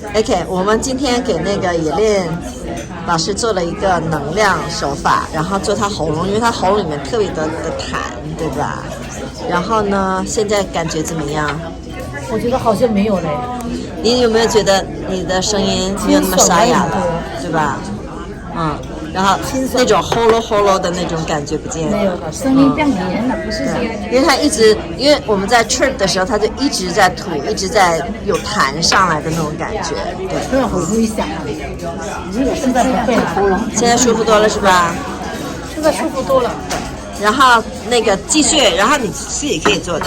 OK， 我们今天给那个野恋老师做了一个能量手法，然后做他喉咙，因为他喉咙里面特别的痰，对吧？然后呢，现在感觉怎么样？我觉得好像没有嘞。你有没有觉得你的声音没有那么沙哑了，对吧？嗯，然后那种呼噜呼噜的那种感觉不见了，没有了，声音变黏了，不是这样。因为他一直，因为我们在 trip 的时候，他就一直在吐，一直在有痰上来的那种感觉。对，突然回顾一下，现在不会了，现在舒服多了是吧？现在舒服多了。然后那个继续，然后你自己可以做的。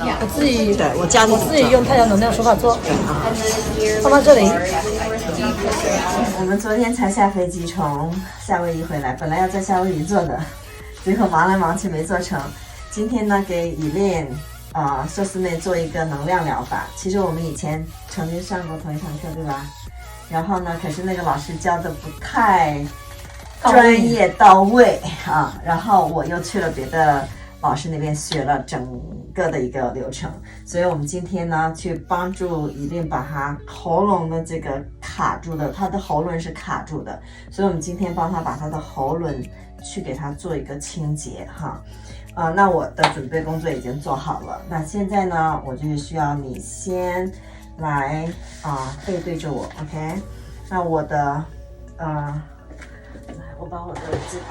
我自己，对，我教你自己用太阳能量手法做。放到这里。我们昨天才下飞机从夏威夷回来，本来要在夏威夷做的，结果忙来忙去没做成。今天呢，给以恋寿司妹做一个能量疗法。其实我们以前曾经上过同一堂课，对吧？然后呢，可是那个老师教的不太专业到位啊，然后我又去了别的老师那边学了整个的一个流程，所以我们今天呢去帮助以恋把他喉咙的这个卡住的，他的喉咙是卡住的，所以我们今天帮他把他的喉咙去给他做一个清洁哈。那我的准备工作已经做好了，那现在呢，我就是需要你先来背对着我 ，OK？ 那我的我把我的这个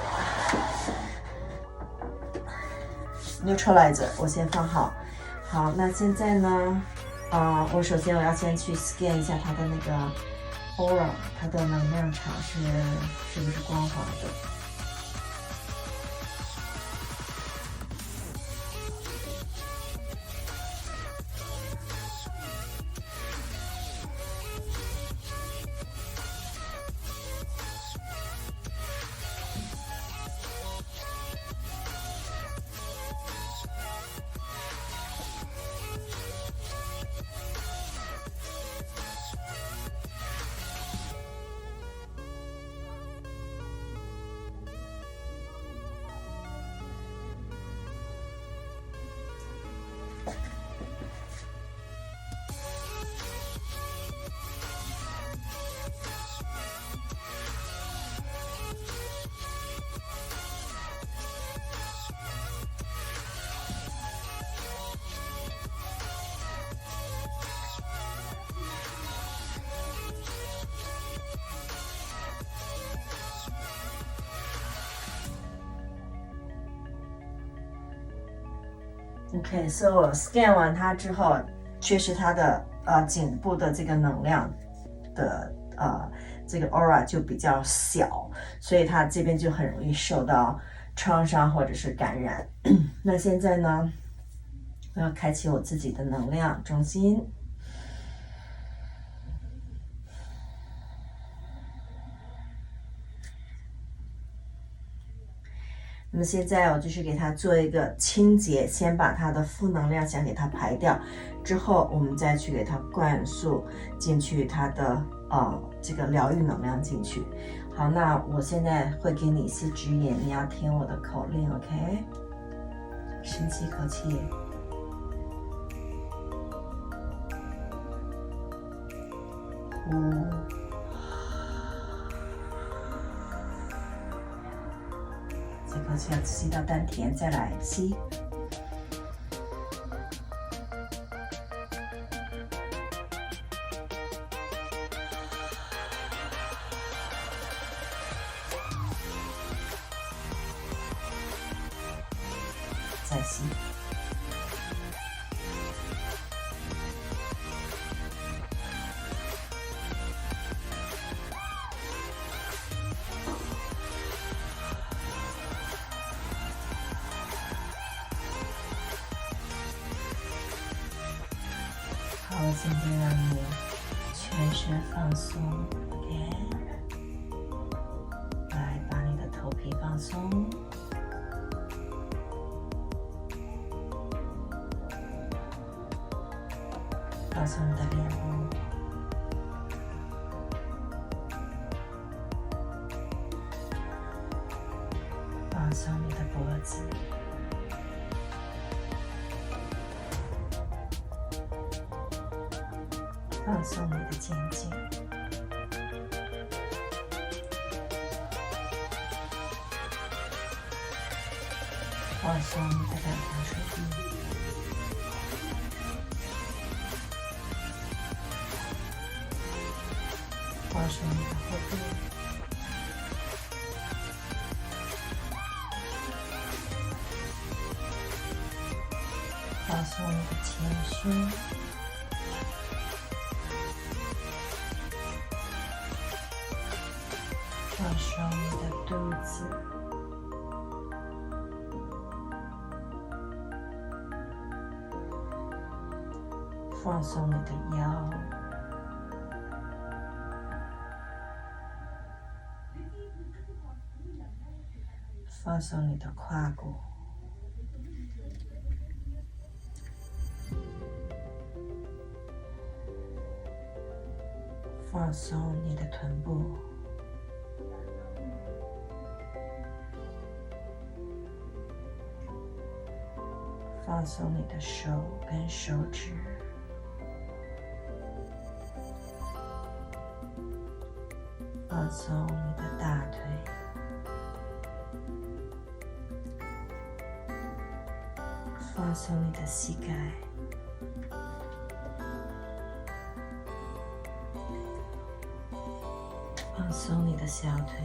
neutralizer 我先放好。好，那现在呢，我首先要先去 scan 一下它的那个 aura， 它的能量场是不是光滑的。OK， so 我 scan 完它之后，确实它的颈部的这个能量的这个 aura 就比较小，所以它这边就很容易受到创伤或者是感染。那现在呢，我要开启我自己的能量中心。那么现在我就是给它做一个清洁，先把它的负能量先给它排掉，之后我们再去给它灌输进去它的这个疗愈能量进去。好，那我现在会给你一些指引，你要听我的口令 ，OK？ 深吸一口气，呼。这口气要吸到丹田，再来吸，再吸。好，现在让你全身放松 ，OK？ 来，把你的头皮放松，放松你的脸部，放松你的脖子。放松你的肩颈，放松你的两条手臂，放松你的后背，放松你的前胸，放松你的肚子，放松你的腰，放松你的胯骨，放松你的臀部，放松你的手跟手指，放松你的大腿，放松你的膝盖，放松你的小腿，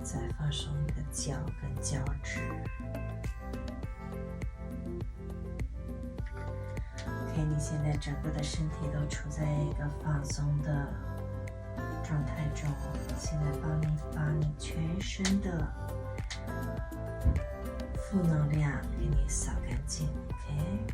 再放松你的脚跟脚趾。OK， 你现在整个的身体都处在一个放松的状态中。现在帮你把你全身的负能量给你扫干净。OK。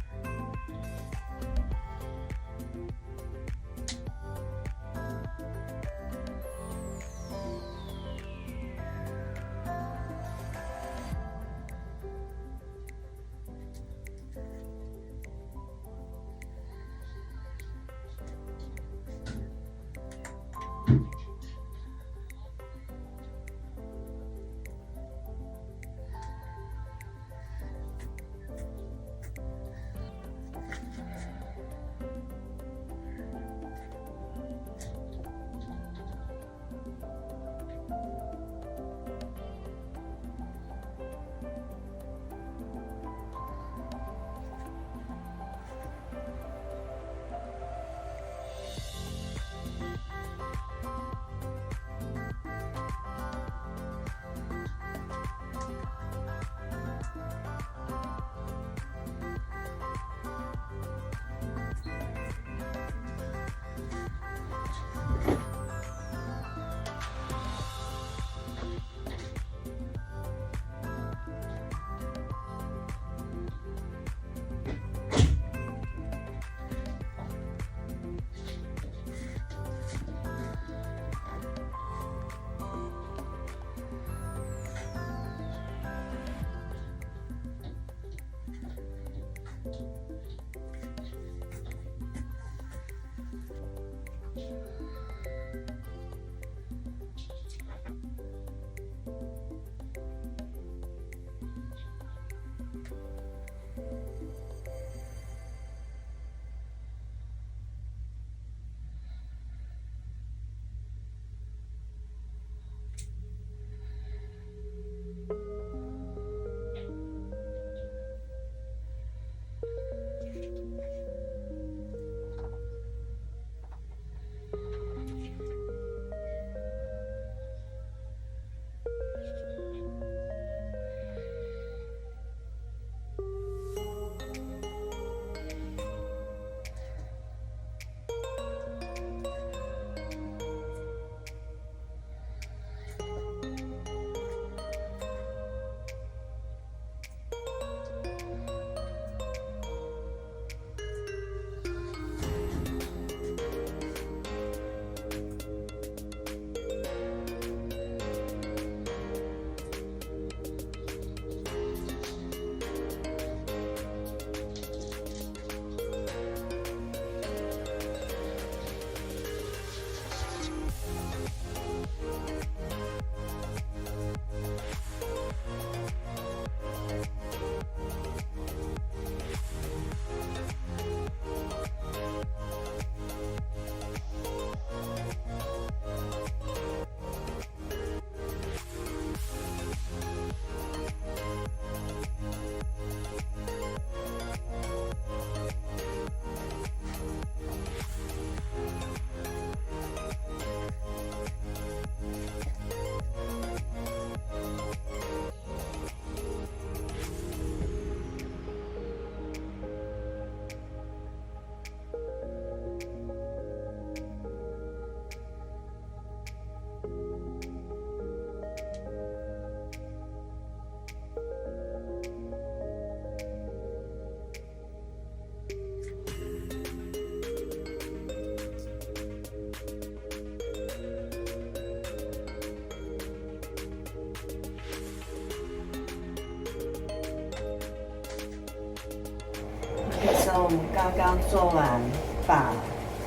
OK，所以我们刚刚做完，把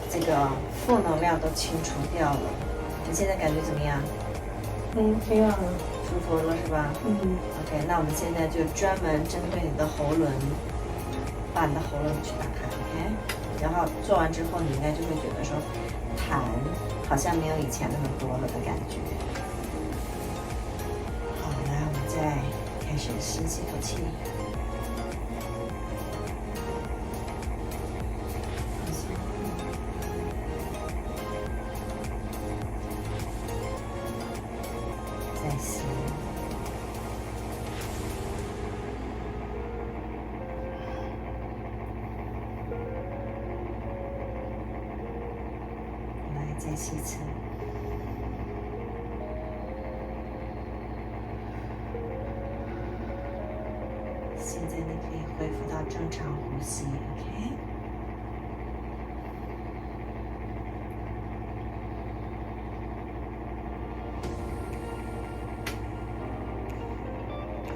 这个负能量都清除掉了。你现在感觉怎么样？挺好的。舒服了是吧？OK，那我们现在就专门针对你的喉轮，把你的喉轮去打开 ，OK。然后做完之后，你应该就会觉得说，痰好像没有以前那么多了的感觉。好，来我们再开始深吸口气。再吸，来再吸一次。现在你可以恢复到正常呼吸 ，OK。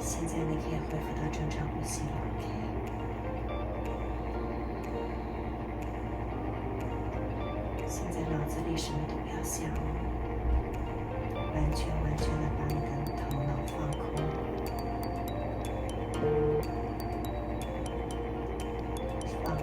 现在你可以恢复到正常呼吸了 ，OK。现在脑子里什么都不要想了，完全的把你的头脑放空，放空。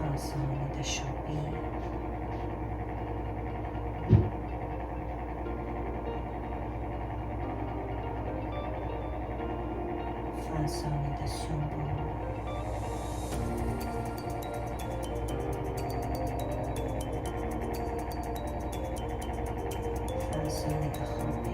放松你的手臂，放松你的胸部，放松你的后背。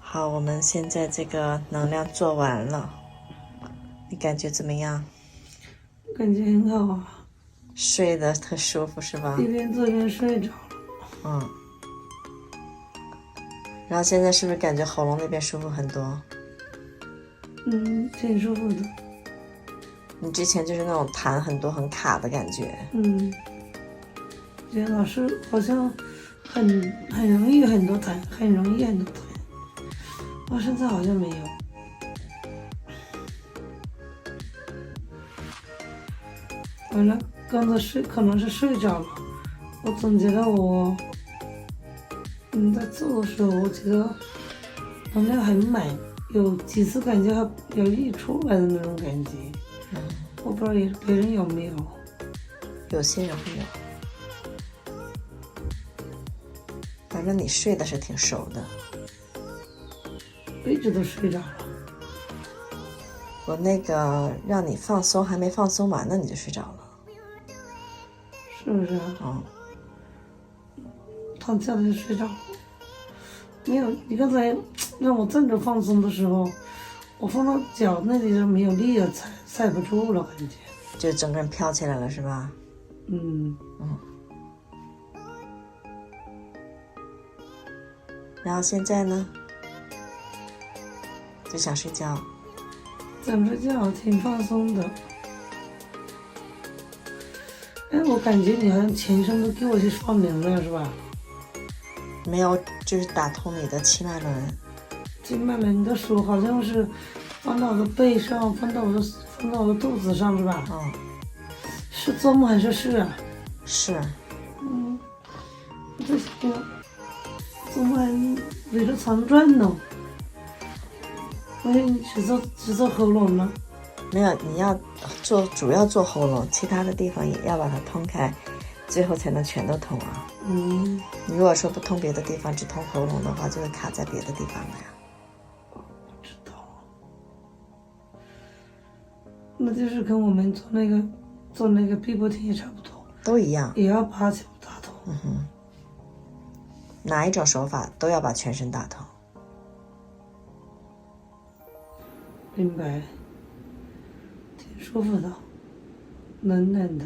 好，我们现在这个能量做完了，你感觉怎么样？感觉很好啊，睡得特舒服是吧？一边做一边睡着了。嗯。然后现在是不是感觉喉咙那边舒服很多？挺舒服的。你之前就是那种痰很多很卡的感觉。觉得老是好像很容易很多痰，很容易很多痰。我现在好像没有。完了，刚才可能是睡着了。我总觉得我，在做的时候，我觉得能量很满，有几次感觉还有溢出来的那种感觉。我不知道别人有没有。有些人会有。反正你睡的是挺熟的。我一直都睡着了。我那个让你放松还没放松完呢，你就睡着了。是不是啊？躺下来就睡着了。没有，你刚才让我站着放松的时候，我放到脚那里就没有力了，踩不住了，感觉。就整个人飘起来了是吧？然后现在呢？就想睡觉。想睡觉挺放松的。哎，我感觉你好像全身都给我去放能量是吧？没有，就是打通你的气脉轮。气脉轮，你的手好像是放到我的背上，放到我的肚子上是吧？是做梦还是事啊？是。我在想，做梦还围着床转呢。我以为你只做喉咙呢。没有，你要主要做喉咙，其他的地方也要把它通开，最后才能全都通啊。你如果说不通别的地方，只通喉咙的话，就会卡在别的地方了呀。我知道。那就是跟我们做那个碧波贴也差不多，都一样，也要把全部打通。哪一种手法都要把全身打通。明白，挺舒服的，冷冷的。